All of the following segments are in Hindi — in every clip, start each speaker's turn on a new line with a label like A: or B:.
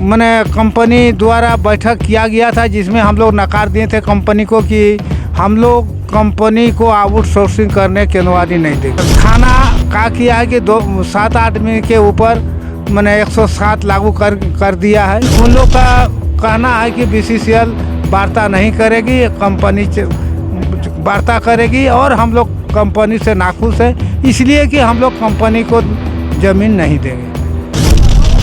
A: मैंने कंपनी द्वारा बैठक किया गया था, जिसमें हम लोग नकार दिए थे कंपनी को कि हम लोग कंपनी को आउटसोर्सिंग करने की अनुमति नहीं देंगे। थाना का किया है कि 7 आदमी के ऊपर मैंने 107 लागू कर दिया है। उन लोग का कहना है कि BCCL वार्ता नहीं करेगी, कंपनी वार्ता करेगी और हम लोग कंपनी से नाखुश है, इसलिए कि हम लोग कंपनी को ज़मीन नहीं देंगे।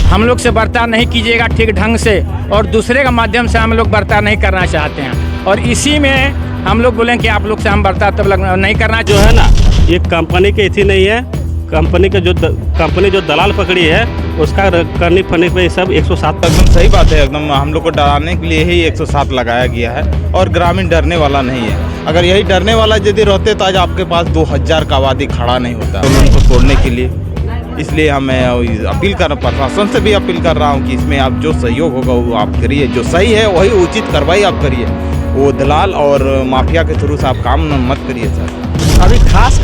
B: हम लोग से बर्ताव नहीं कीजिएगा ठीक ढंग से और दूसरे का माध्यम से हम लोग बर्ताव नहीं करना चाहते हैं, और इसी में हम लोग बोलें कि आप लोग से हम बर्ताव तब नहीं करना।
C: जो है ना, ये कंपनी की इतनी नहीं है, कंपनी जो दलाल पकड़ी है उसका करनी फरने पे सब 107।
D: एकदम सही बात है, एकदम हम लोग को डराने के लिए ही 107 लगाया गया है और ग्रामीण डरने वाला नहीं है। अगर यही डरने वाला यदि रहते तो आज आपके पास 2000 का आबादी खड़ा नहीं होता उनको तोड़ने के लिए। इसलिए मैं अपील कर प्रशासन से भी अपील कर रहा हूँ कि इसमें आप जो सहयोग होगा वो आप करिए, जो सही है वही उचित कार्रवाई आप करिए, वो दलाल और माफिया के थ्रू से आप काम मत करिए सर।
E: अभी खास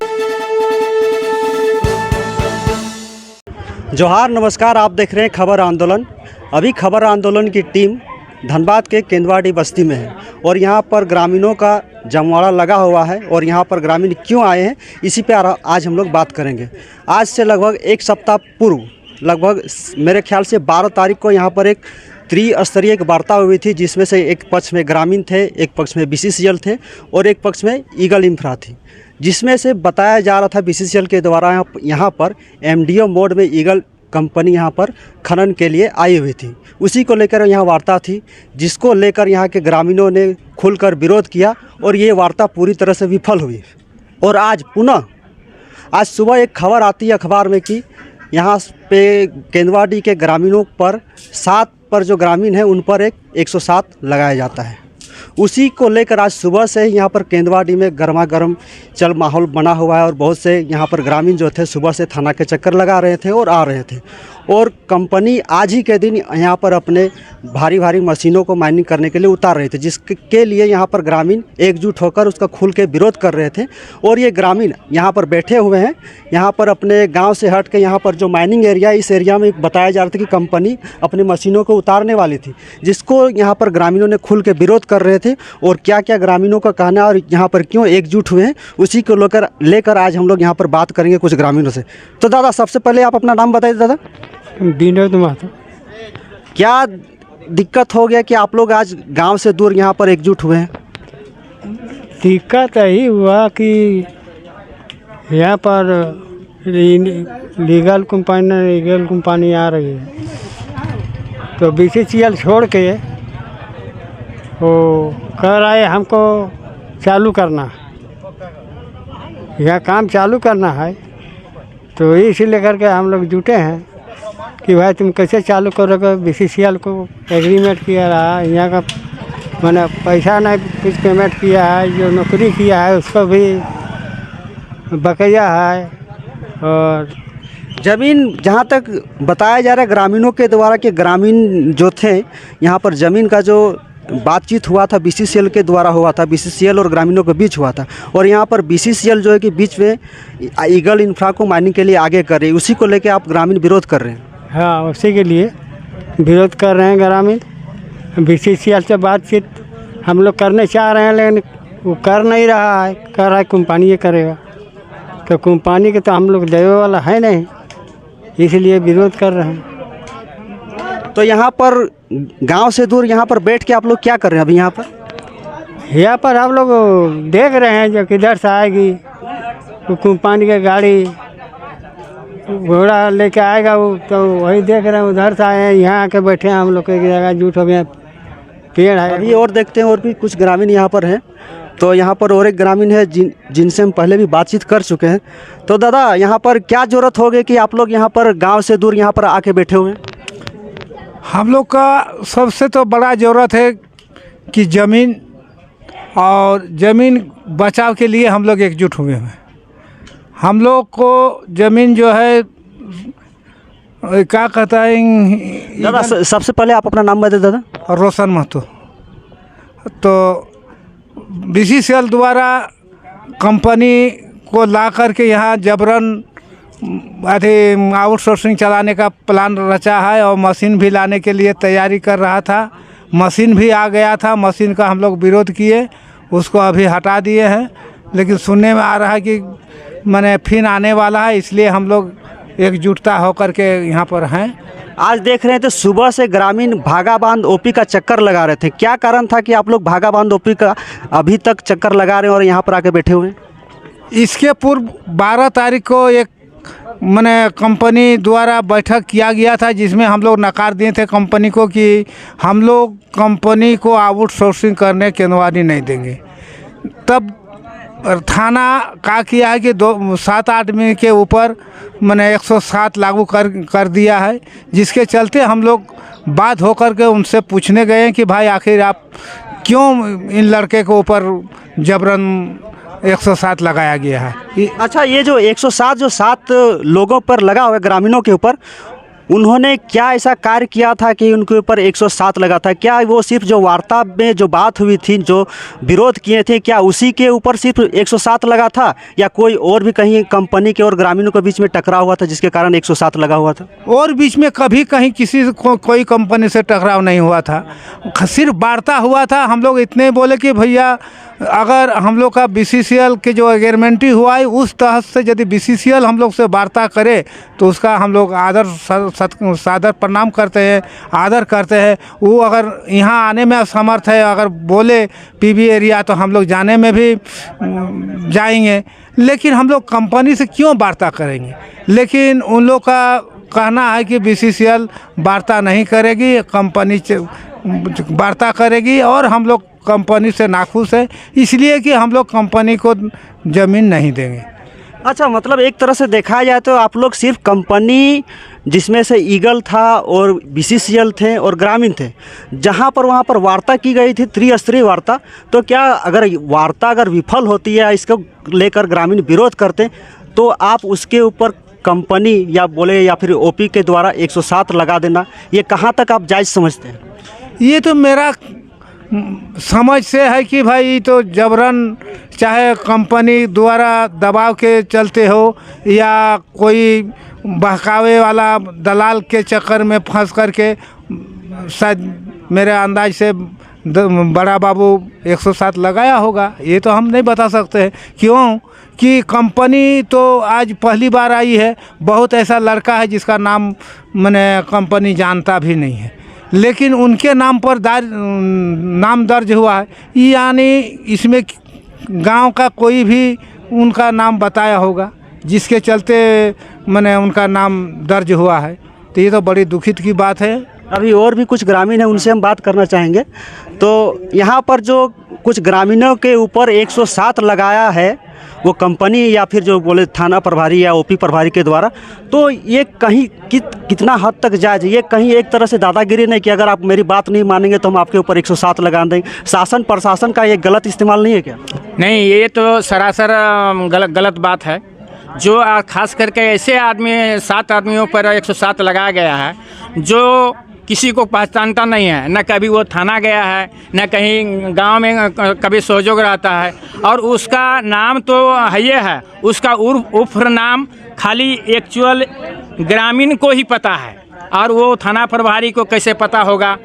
E: जोहार नमस्कार, आप देख रहे हैं खबर आंदोलन। अभी खबर आंदोलन की टीम धनबाद के केंदवाड़ी बस्ती में है और यहाँ पर ग्रामीणों का जमवाड़ा लगा हुआ है और यहाँ पर ग्रामीण क्यों आए हैं इसी पे आज हम लोग बात करेंगे। आज से लगभग एक सप्ताह पूर्व, लगभग मेरे ख्याल से 12 तारीख को यहाँ पर एक त्रिस्तरीय एक वार्ता हुई थी, जिसमें से एक पक्ष में ग्रामीण थे, एक पक्ष में BCCL थे और एक पक्ष में ईगल इंफ्रा थी, जिसमें से बताया जा रहा था BCCL के द्वारा यहाँ पर MDO मोड में ईगल कंपनी यहाँ पर खनन के लिए आई हुई थी। उसी को लेकर यहाँ वार्ता थी, जिसको लेकर यहाँ के ग्रामीणों ने खुलकर विरोध किया और ये वार्ता पूरी तरह से विफल हुई। और आज पुनः आज सुबह एक खबर आती है अखबार में कि यहाँ पे केंदवाड़ी के ग्रामीणों पर 7 पर जो ग्रामीण हैं उन पर एक 107 लगाया जाता है। उसी को लेकर आज सुबह से ही यहाँ पर केंदवाड़ी में गर्मा गर्म चल माहौल बना हुआ है और बहुत से यहाँ पर ग्रामीण जो थे सुबह से थाना के चक्कर लगा रहे थे और आ रहे थे। और कंपनी आज ही के दिन यहाँ पर अपने भारी भारी मशीनों को माइनिंग करने के लिए उतार रहे थे, जिसके लिए यहाँ पर ग्रामीण एकजुट होकर उसका खुल के विरोध कर रहे थे। और ये ग्रामीण यहाँ पर बैठे हुए हैं, यहाँ पर अपने गांव से हट के यहाँ पर जो माइनिंग एरिया, इस एरिया में बताया जा रहा था कि कंपनी अपनी मशीनों को उतारने वाली थी, जिसको यहाँ पर ग्रामीणों ने खुल के विरोध कर रहे थे। और क्या क्या ग्रामीणों का कहना है और यहाँ पर क्यों एकजुट हुए हैं, उसी को लेकर आज हम लोग यहाँ पर बात करेंगे कुछ ग्रामीणों से। तो दादा, सबसे पहले आप अपना नाम बताइए। दादा
A: विनोद महतो।
E: क्या दिक्कत हो गया कि आप लोग आज गांव से दूर यहाँ पर एकजुट हुए हैं?
A: दिक्कत यही हुआ कि यहाँ पर लीगल कंपनी आ रही है, तो BCCL छोड़ के वो कह रहा है हमको चालू करना, यह काम चालू करना है। तो इसी लेकर के हम लोग जुटे हैं कि भाई तुम कैसे चालू करोगे। BCCL को एग्रीमेंट किया रहा, यहाँ का मैंने पैसा नहीं कुछ पेमेंट किया है, जो नौकरी किया है उसको भी बकाया है। और
E: ज़मीन जहाँ तक बताया जा रहा है ग्रामीणों के द्वारा कि ग्रामीण जो थे यहाँ पर ज़मीन का जो बातचीत हुआ था BCCL के द्वारा हुआ था, BCCL और ग्रामीणों के बीच हुआ था। और यहाँ पर BCCL जो है कि बीच में ईगल इंफ्रा को माइनिंग के लिए आगे कर रही है, उसी को लेकर आप ग्रामीण विरोध कर रहे हैं।
A: हाँ, उसी के लिए विरोध कर रहे हैं ग्रामीण। BCCL से बातचीत हम लोग करने चाह रहे हैं, लेकिन वो कर नहीं रहा है, कह रहा है कंपनी ये करेगा। तो कंपनी के तो हम लोग देने वाला है नहीं, इसलिए विरोध कर रहे हैं।
E: तो यहाँ पर गांव से दूर यहाँ पर बैठ के आप लोग क्या कर रहे हैं अभी? यहाँ पर हम लोग देख रहे हैं जो किधर से आएगी वो कंपनी की गाड़ी, घोड़ा लेके आएगा वो, तो वही देख रहे हैं। उधर से आए हैं, यहाँ आके बैठे हैं हम लोग एक जगह जुट हो गए, पेड़ है अभी। और देखते हैं और भी कुछ ग्रामीण यहाँ पर हैं। तो यहाँ पर और एक ग्रामीण है जिनसे हम पहले भी बातचीत कर चुके हैं। तो दादा, यहाँ पर क्या ज़रूरत हो गई कि आप लोग यहाँ पर गाँव से दूर यहाँ पर आके बैठे हुए हैं?
A: हम लोग का सबसे तो बड़ा ज़रूरत है कि ज़मीन और ज़मीन बचाव के लिए हम लोग एकजुट हुए हैं। हम लोग को ज़मीन जो है क्या कहता है
E: दादा, सबसे पहले आप अपना नाम बताइए। दादा
A: रोशन महतो। तो BCCL द्वारा कंपनी को ला करके यहाँ जबरन अभी आउटसोर्सिंग चलाने का प्लान रचा है और मशीन भी लाने के लिए तैयारी कर रहा था। मशीन भी आ गया था, मशीन का हम लोग विरोध किए, उसको अभी हटा दिए हैं। लेकिन सुनने में आ रहा है कि माने फिर आने वाला है, इसलिए हम लोग एकजुटता होकर के यहाँ पर हैं।
E: आज देख रहे हैं तो सुबह से ग्रामीण भागा बांध ओपी का चक्कर लगा रहे थे, क्या कारण था कि आप लोग भागा बांध ओपी का अभी तक चक्कर लगा रहे हैं और यहाँ पर आके बैठे हुए हैं?
A: इसके पूर्व 12 तारीख को एक माने कंपनी द्वारा बैठक किया गया था, जिसमें हम लोग नकार दिए थे कंपनी को कि हम लोग कंपनी को आउटसोर्सिंग करने की अनुमति नहीं देंगे। तब थाना का किया है कि 7 आदमी के ऊपर मैंने 107 लागू कर दिया है, जिसके चलते हम लोग बात होकर के उनसे पूछने गए कि भाई आखिर आप क्यों इन लड़के के ऊपर जबरन 107 लगाया गया है।
E: अच्छा, ये जो 107 जो 7 लोगों पर लगा हुआ है ग्रामीणों के ऊपर, उन्होंने क्या ऐसा कार्य किया था कि उनके ऊपर 107 लगा था? क्या वो सिर्फ जो वार्ता में जो बात हुई थी, जो विरोध किए थे, क्या उसी के ऊपर सिर्फ 107 लगा था या कोई और भी कहीं कंपनी के और ग्रामीणों के बीच में टकराव हुआ था जिसके कारण 107 लगा हुआ था?
A: और बीच में कभी कहीं किसी को कोई कंपनी से टकराव नहीं हुआ था, सिर्फ वार्ता हुआ था। हम लोग इतने बोले कि भैया अगर हम लोग का BCCL के जो एग्रीमेंट हुआ है उस तहत से यदि BCCL हम लोग से वार्ता करे तो उसका हम लोग आदर सादर प्रणाम करते हैं, आदर करते हैं। वो अगर यहाँ आने में असमर्थ है, अगर बोले PB एरिया, तो हम लोग जाने में भी जाएंगे, लेकिन हम लोग कंपनी से क्यों वार्ता करेंगे? लेकिन उन लोग का कहना है कि BCCL वार्ता नहीं करेगी, कंपनी वार्ता करेगी और हम लोग कंपनी से नाखुश है, इसलिए कि हम लोग कंपनी को ज़मीन नहीं देंगे।
E: अच्छा, मतलब एक तरह से देखा जाए तो आप लोग सिर्फ कंपनी जिसमें से ईगल था और BCCL थे और ग्रामीण थे, जहां पर वहां पर वार्ता की गई थी, त्रिस्तरीय वार्ता, तो क्या अगर वार्ता अगर विफल होती है, इसको लेकर ग्रामीण विरोध करते, तो आप उसके ऊपर कंपनी या बोले या फिर OP के द्वारा 107 लगा देना, ये कहाँ तक आप जायज़ समझते हैं?
A: ये तो मेरा समझ से है कि भाई तो जबरन, चाहे कंपनी द्वारा दबाव के चलते हो या कोई बहकावे वाला दलाल के चक्कर में फंस करके, शायद मेरे अंदाज से बड़ा बाबू 107 लगाया होगा। ये तो हम नहीं बता सकते हैं, क्यों कि कंपनी तो आज पहली बार आई है। बहुत ऐसा लड़का है जिसका नाम मैंने कंपनी जानता भी नहीं है, लेकिन उनके नाम पर नाम दर्ज हुआ है, यानी इसमें गांव का कोई भी उनका नाम बताया होगा, जिसके चलते मैंने उनका नाम दर्ज हुआ है। तो ये तो बड़ी दुखित की बात है।
E: अभी और भी कुछ ग्रामीण हैं, उनसे हम बात करना चाहेंगे। तो यहाँ पर जो कुछ ग्रामीणों के ऊपर 107 लगाया है वो कंपनी या फिर जो बोले थाना प्रभारी या OP प्रभारी के द्वारा, तो ये कहीं कितना हद तक जायज़ है? ये कहीं एक तरह से दादागिरी नहीं कि अगर आप मेरी बात नहीं मानेंगे तो हम आपके ऊपर 107 लगा देंगे? शासन प्रशासन का ये गलत इस्तेमाल नहीं है क्या?
B: नहीं, ये तो सरासर गलत बात है। जो खास करके ऐसे 7 आदमियों पर 107 लगाया गया है जो किसी को पहचानता नहीं है, न कभी वो थाना गया है, न कहीं गांव में कभी सहयोग रहता है, और उसका नाम तो है ये है, उसका उर्फ नाम खाली एक्चुअल ग्रामीण को ही पता है, और वो थाना प्रभारी को कैसे पता होगा?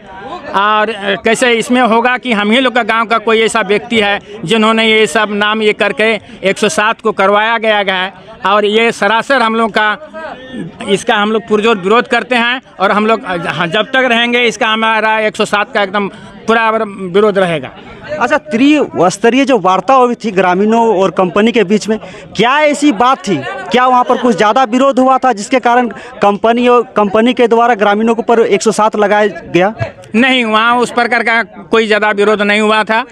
B: और कैसे इसमें होगा कि हम ही लोग का गांव का कोई ऐसा व्यक्ति है जिन्होंने ये सब नाम ये करके 107 को करवाया गया है, और ये सरासर हम लोग का इसका हम लोग पुरजोर विरोध करते हैं, और हम लोग जब तक रहेंगे इसका हमारा 107 का एकदम पूरा विरोध रहेगा।
E: अच्छा, त्रिस्तरीय जो वार्ता हुई थी ग्रामीणों और कंपनी के बीच में, क्या ऐसी बात थी? क्या वहाँ पर कुछ ज़्यादा विरोध हुआ था जिसके कारण कंपनी के द्वारा ग्रामीणों के ऊपर 107 लगाया गया?
B: नहीं, वहाँ उस प्रकार का कोई ज़्यादा विरोध नहीं हुआ था।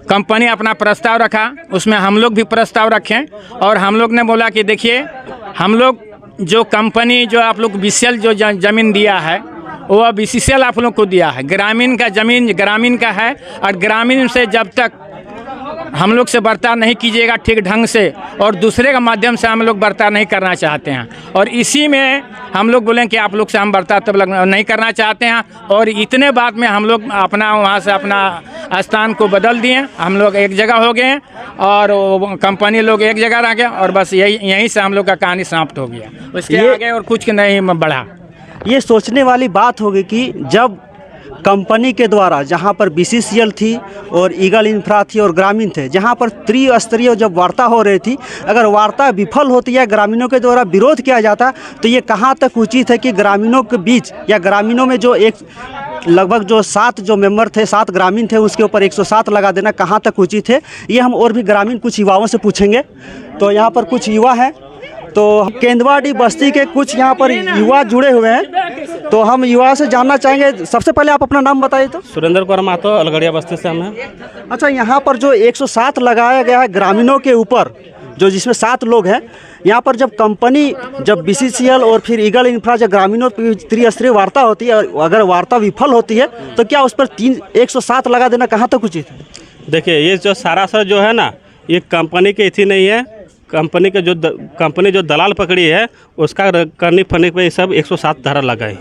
B: कंपनी अपना प्रस्ताव रखा, उसमें हम लोग भी प्रस्ताव रखें, और हम लोग ने बोला कि देखिए, हम लोग जो कंपनी जो आप लोग BCCL जो ज़मीन दिया है वो BCCL आप लोग को दिया है। ग्रामीण का ज़मीन ग्रामीण का है, और ग्रामीण से जब तक हम लोग से बर्ताव नहीं कीजिएगा ठीक ढंग से, और दूसरे का माध्यम से हम लोग बर्ताव नहीं करना चाहते हैं, और इसी में हम लोग बोलें कि आप लोग से हम बर्ताव तब नहीं करना चाहते हैं। और इतने बात में हम लोग अपना वहाँ से अपना स्थान को बदल दिए, हम लोग एक जगह हो गए और कंपनी लोग एक जगह रह गए, और बस यहीं से हम लोग का कहानी समाप्त हो गया। उसके आगे और कुछ नहीं बढ़ा।
E: ये सोचने वाली बात होगी कि जब कंपनी के द्वारा जहां पर BCCL थी और ईगल इंफ्रा थी और ग्रामीण थे, जहां पर त्रिस्तरीय जब वार्ता हो रही थी, अगर वार्ता विफल होती है, ग्रामीणों के द्वारा विरोध किया जाता, तो ये कहां तक उचित है कि ग्रामीणों के बीच या ग्रामीणों में जो एक लगभग जो 7 जो मेंबर थे, 7 ग्रामीण थे, उसके ऊपर 107 लगा देना कहां तक उचित है? ये हम और भी ग्रामीण कुछ युवाओं से पूछेंगे। तो यहाँ पर कुछ युवा हैं, तो केंदवाड़ी बस्ती के कुछ यहाँ पर युवा जुड़े हुए हैं, तो हम युवा से जानना चाहेंगे। सबसे पहले आप अपना नाम बताइए। तो
C: सुरेंद्र कुमार महतो, अलगड़िया बस्ती से हम हैं।
E: अच्छा, यहाँ पर जो 107 लगाया गया है ग्रामीणों के ऊपर, जो जिसमें 7 लोग हैं, यहाँ पर जब कंपनी जब BCCL और फिर ईगल इंफ्रा जब ग्रामीणों की त्रिस्तरीय वार्ता होती है, अगर वार्ता विफल होती है, तो क्या उस पर 107 लगा देना कहाँ तक उचित है?
C: देखिए, ये जो सारा जो है ना, ये कंपनी की थी नहीं है। कंपनी जो दलाल पकड़ी है, उसका करनी फनी पे सब 107 धारा लगाई।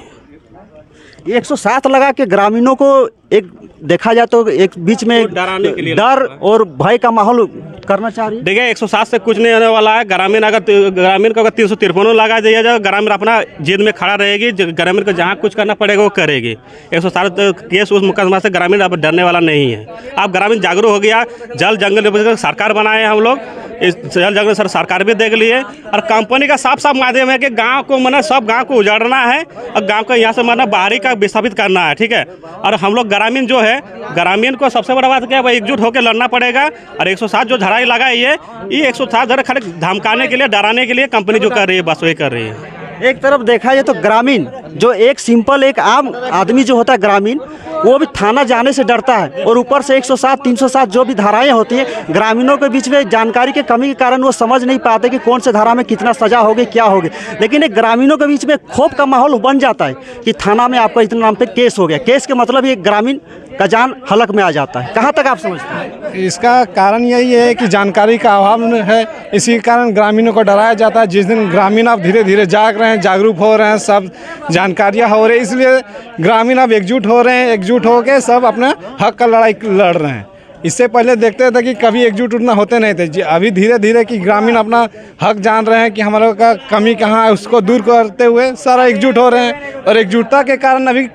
E: 107 लगा के ग्रामीणों को एक देखा जाए तो एक बीच में
C: डराने के लिए
E: डर और भय का माहौल करना चाह रही है।
C: देखिए, 107 से कुछ नहीं होने वाला है। ग्रामीण को अगर 353 लगा दिया जाए, ग्रामीण अपना जिद में खड़ा रहेगी। ग्रामीण को जहाँ कुछ करना पड़ेगा वो करेगी। 107 केस उस मुकदमा से ग्रामीण अब डरने वाला नहीं है। अब ग्रामीण जागरूक हो गया। जल जंगल सरकार बनाए हम लोग, इस जल जंगल सरकार भी देख लिए, और कंपनी का साफ साफ माध्यम है कि गांव को मतलब सब गांव को उजाड़ना है और गांव को यहाँ से मतलब बाहरी का विस्थापित करना है। ठीक है, और हम लोग ग्रामीण जो है, ग्रामीण को सबसे बड़ा बात क्या है, एकजुट होकर लड़ना पड़ेगा। और 107 जो धराई लगाई है, ये 107 धरा खाली धमकाने के लिए, डराने के लिए कंपनी जो कर रही है, बस वही कर रही है।
E: एक तरफ देखा जाए तो ग्रामीण जो एक सिंपल एक आम आदमी जो होता है ग्रामीण, वो भी थाना जाने से डरता है, और ऊपर से 107 307 जो भी धाराएं होती हैं, ग्रामीणों के बीच में जानकारी के कमी के कारण वो समझ नहीं पाते कि कौन से धारा में कितना सजा होगी, क्या होगी। लेकिन एक ग्रामीणों के बीच में खौफ का माहौल बन जाता है कि थाना में आपका इतना नाम पे केस हो गया। केस के मतलब ये ग्रामीण का जान हलक में आ जाता है। कहाँ तक आप समझते हैं?
A: इसका कारण यही है कि जानकारी का अभाव है। इसी कारण ग्रामीणों को डराया जाता है। जिस दिन ग्रामीण अब धीरे धीरे जाग रहे हैं, जागरूक हो रहे हैं, सब जानकारियाँ हो रही है, इसलिए ग्रामीण अब एकजुट हो रहे हैं। एकजुट होकर सब अपना हक का लड़ाई लड़ रहे हैं। इससे पहले देखते थे कि कभी एकजुट उतना होते नहीं थे। अभी धीरे धीरे कि ग्रामीण अपना हक जान रहे हैं कि हमारे का कमी कहाँ है, उसको दूर करते हुए सारा एकजुट हो रहे हैं। और एकजुटता के कारण अभी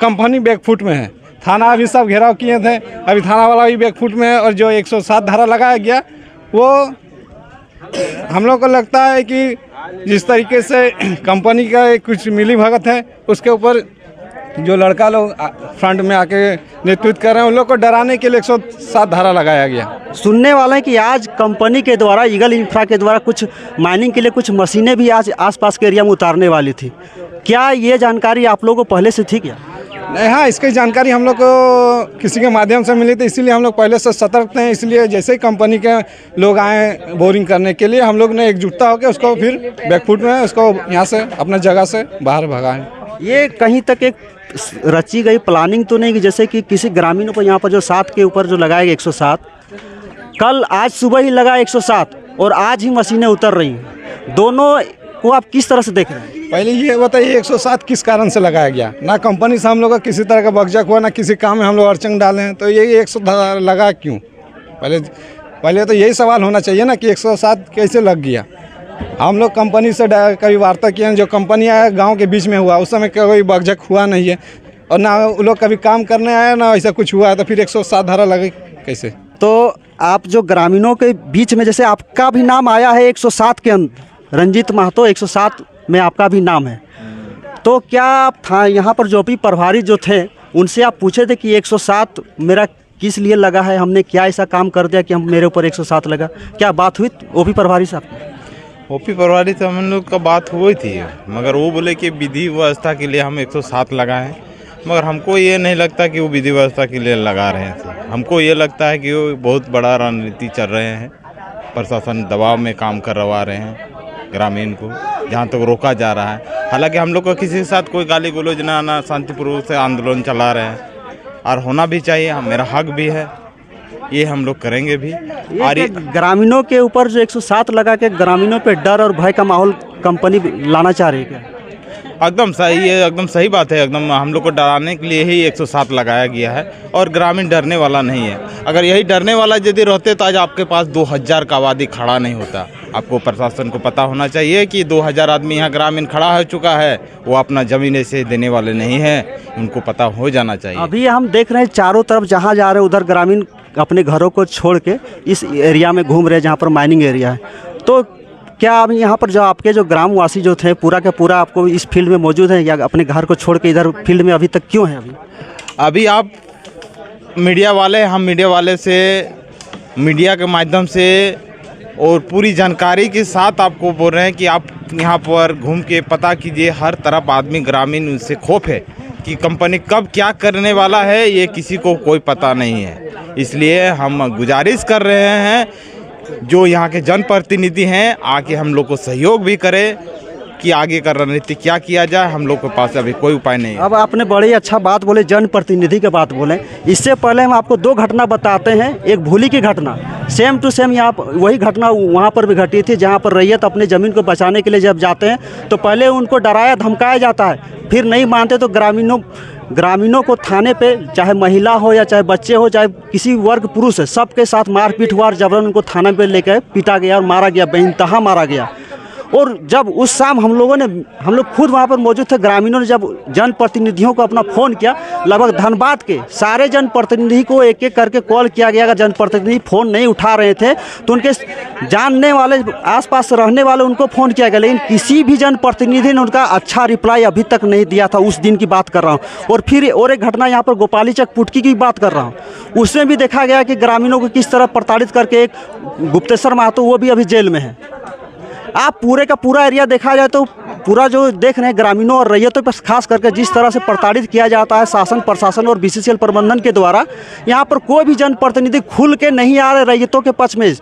A: कंपनी बैकफुट में है। थाना अभी सब घेराव किए थे, अभी थाना वाला भी बैकफुट में है। और जो 107 धारा लगाया गया, वो हम लोग को लगता है कि जिस तरीके से कंपनी का कुछ मिली भगत है, उसके ऊपर जो लड़का लोग फ्रंट में आके नेतृत्व कर रहे हैं, उन लोग को डराने के लिए 107 धारा लगाया गया।
E: सुनने वाले हैं कि आज कंपनी के द्वारा, ईगल इंफ्रा के द्वारा कुछ माइनिंग के लिए कुछ मशीनें भी आज आसपास के एरिया में उतारने वाली थी। क्या ये जानकारी आप लोगों को पहले से थी क्या?
A: नहीं, हाँ, इसकी जानकारी हम लोग को किसी के माध्यम से मिली थी, इसीलिए हम लोग पहले से सतर्क थे। इसलिए जैसे ही कंपनी के लोग आए बोरिंग करने के लिए, हम लोग ने एकजुटता होकर उसको फिर बैकफुट में उसको यहाँ से अपना जगह से बाहर भगाएं।
E: ये कहीं तक एक रची गई प्लानिंग तो नहीं कि जैसे कि किसी ग्रामीणों को यहाँ पर जो 7 के ऊपर जो लगाया गया 107, कल आज सुबह ही लगा 107 और आज ही मशीनें उतर रही हैं, दोनों को आप किस तरह से देख रहे हैं?
A: पहले ये बताइए 107 किस कारण से लगाया गया? ना कंपनी से हम लोग का किसी तरह का बकझक हुआ, ना किसी काम में हम लोग अड़चन डाले हैं, तो ये 107 लगा क्यों? पहले तो यही सवाल होना चाहिए ना कि 107 कैसे लग गया। हम लोग कंपनी से कभी वार्ता किए हैं, जो कंपनी आया गांव के बीच में हुआ, उस समय कोई बकझक हुआ नहीं है, और ना वो लोग कभी काम करने आए ना ऐसा कुछ हुआ है, तो फिर 107 धारा लगे कैसे?
E: तो आप जो ग्रामीणों के बीच में, जैसे आपका भी नाम आया है 107 के अंदर, रंजीत महतो 107 में आपका भी नाम है, तो क्या आप था यहाँ पर जो भी प्रभारी जो थे उनसे आप पूछे थे कि 107 मेरा किस लिए लगा है, हमने क्या ऐसा काम कर दिया कि हम मेरे ऊपर 107 लगा? क्या बात हुई ओपी प्रभारी साहब?
D: ओपी प्रभारी से हम लोग का बात हुई थी, मगर वो बोले कि विधि व्यवस्था के लिए हम 107 लगाएं, मगर हमको ये नहीं लगता कि वो विधि व्यवस्था के लिए लगा रहे हैं। हमको ये लगता है कि वो बहुत बड़ा रणनीति चल रहे हैं, प्रशासन दबाव में काम करवा रहे हैं ग्रामीण को, जहाँ तक रोका जा रहा है। हालांकि हम लोग को किसी के साथ कोई गाली गलौज ना, शांतिपूर्वक से आंदोलन चला रहे हैं, और होना भी चाहिए, मेरा हक भी है। ये हम लोग करेंगे भी।
E: और ये ग्रामीणों के ऊपर जो 107 लगा के ग्रामीणों पे डर और भय का माहौल कंपनी लाना चाह रही है क्या?
D: एकदम सही है, एकदम सही बात है। एकदम हम लोग को डराने के लिए ही 107 लगाया गया है और ग्रामीण डरने वाला नहीं है। अगर यही डरने वाला यदि रहते तो आज आपके पास 2000 का आबादी खड़ा नहीं होता। आपको प्रशासन को पता होना चाहिए कि 2000 आदमी यहाँ ग्रामीण खड़ा हो चुका है, वो अपना ज़मीन ऐसे देने वाले नहीं हैं, उनको पता हो जाना चाहिए।
E: अभी हम देख रहे हैं चारों तरफ जहाँ जा रहे हैं उधर ग्रामीण अपने घरों को छोड़ के इस एरिया में घूम रहे हैं जहाँ पर माइनिंग एरिया है। तो क्या अब यहाँ पर जो आपके जो ग्रामवासी जो थे पूरा का पूरा आपको इस फील्ड में मौजूद है या अपने घर को छोड़ के इधर फील्ड में अभी तक क्यों है?
D: अभी आप मीडिया वाले, हम मीडिया वाले से मीडिया के माध्यम से और पूरी जानकारी के साथ आपको बोल रहे हैं कि आप यहाँ पर घूम के पता कीजिए। हर तरफ आदमी ग्रामीण उनसे खौफ है कि कंपनी कब क्या करने वाला है, ये किसी को कोई पता नहीं है। इसलिए हम गुजारिश कर रहे हैं जो यहाँ के जनप्रतिनिधि हैं आके हम लोग को सहयोग भी करें कि आगे का रणनीति क्या किया जाए। हम लोग के पास अभी कोई उपाय नहीं है।
E: अब आपने बड़ी अच्छा बात बोले, जनप्रतिनिधि की बात बोले। इससे पहले हम आपको 2 घटना बताते हैं। एक भूली की घटना, सेम टू सेम यहाँ वही घटना वहाँ पर भी घटी थी, जहाँ पर रैयत अपने ज़मीन को बचाने के लिए जब जाते हैं तो पहले उनको डराया धमकाया जाता है, फिर नहीं मानते तो ग्रामीणों को थाने पे, चाहे महिला हो या चाहे बच्चे हो चाहे किसी वर्ग पुरुष है, सबके साथ मारपीट हुआ और जबरन उनको थाने पे लेकर पीटा गया और मारा गया, बेइंतहा मारा गया। और जब उस शाम हम लोग खुद वहाँ पर मौजूद थे, ग्रामीणों ने जब जनप्रतिनिधियों को अपना फ़ोन किया, लगभग धनबाद के सारे जनप्रतिनिधि को एक एक करके कॉल किया गया। अगर जनप्रतिनिधि फ़ोन नहीं उठा रहे थे तो उनके जानने वाले आसपास रहने वाले उनको फ़ोन किया गया, लेकिन किसी भी जनप्रतिनिधि ने उनका अच्छा रिप्लाई अभी तक नहीं दिया था। उस दिन की बात कर रहा हूँ। और फिर और एक घटना यहाँ पर गोपाली चक पुटकी की बात कर रहा हूँ, उसमें भी देखा गया कि ग्रामीणों को किस तरह प्रताड़ित करके एक गुप्तेश्वर महतो वो भी अभी जेल में है। आप पूरे का पूरा एरिया देखा जाए तो पूरा जो देख रहे हैं ग्रामीणों और रैयतों पर खास करके जिस तरह से प्रताड़ित किया जाता है शासन प्रशासन और बीसीसीएल प्रबंधन के द्वारा, यहाँ पर कोई भी जनप्रतिनिधि खुल के नहीं आ रहे रैयतों के पक्ष में,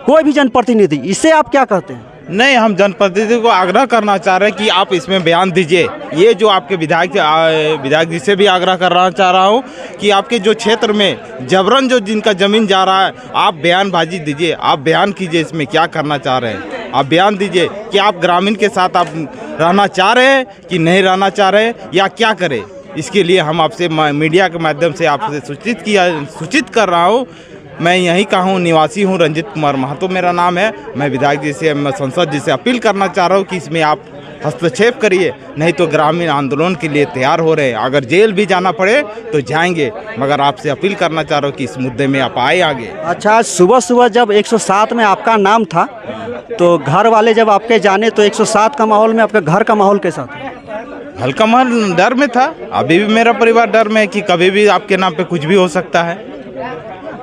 E: कोई भी जनप्रतिनिधि। इससे आप क्या कहते हैं?
D: नहीं, हम जनप्रतिनिधि को आग्रह करना चाह रहे हैं कि आप इसमें बयान दीजिए। ये जो आपके विधायक जी से भी आग्रह करना चाह रहा हूँ कि आपके जो क्षेत्र में जबरन जो जिनका ज़मीन जा रहा है, आप बयानबाजी दीजिए, आप बयान कीजिए इसमें क्या करना चाह रहे हैं। आप बयान दीजिए कि आप ग्रामीण के साथ आप रहना चाह रहे हैं कि नहीं रहना चाह रहे हैं या क्या करें। इसके लिए हम आपसे मीडिया के माध्यम से आपसे सूचित कर रहा हूँ। मैं यहीं का हूँ, निवासी हूँ, रंजित कुमार महतो मेरा नाम है। मैं विधायक जी से, मैं सांसद जी से अपील करना चाह रहा हूँ कि इसमें आप हस्तक्षेप करिए, नहीं तो ग्रामीण आंदोलन के लिए तैयार हो रहे हैं। अगर जेल भी जाना पड़े तो जाएंगे, मगर आपसे अपील करना चाह रहा हूँ कि इस मुद्दे में आप आए आगे।
E: अच्छा, सुबह जब 107 में आपका नाम था तो घर वाले जब आपके जाने तो 107 का माहौल में आपके घर का माहौल कैसा था?
D: हल्का माहौल डर में था। अभी भी मेरा परिवार डर में है कि कभी भी आपके नाम पे कुछ भी हो सकता है।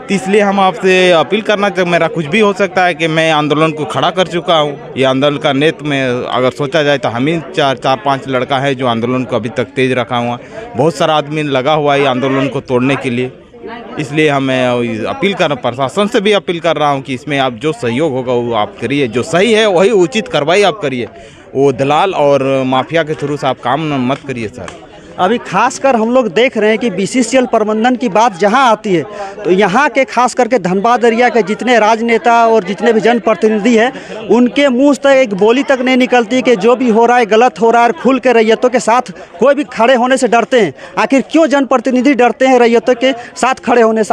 D: तो इसलिए हम आपसे अपील करना चाहते, मेरा कुछ भी हो सकता है कि मैं आंदोलन को खड़ा कर चुका हूँ। ये आंदोलन का नेतृत्व में अगर सोचा जाए तो हम ही 4-5 लड़का है जो आंदोलन को अभी तक तेज रखा हुआ। बहुत सारा आदमी लगा हुआ है आंदोलन को तोड़ने के लिए। इसलिए हमें अपील कर, प्रशासन से भी अपील कर रहा हूँ कि इसमें आप जो सहयोग होगा वो आप करिए, जो सही है वही उचित कार्रवाई आप करिए। वो दलाल और माफिया के थ्रू से आप काम मत करिए सर।
E: अभी खासकर हम लोग देख रहे हैं कि बीसीसीएल प्रबंधन की बात जहां आती है तो यहाँ के खास करके धनबाद एरिया के जितने राजनेता और जितने भी जनप्रतिनिधि हैं उनके मुंह से एक बोली तक नहीं निकलती कि जो भी हो रहा है गलत हो रहा है। खुल के रैयतों के साथ कोई भी खड़े होने से डरते हैं। आखिर क्यों जनप्रतिनिधि डरते हैं रैयतों के साथ खड़े होने से?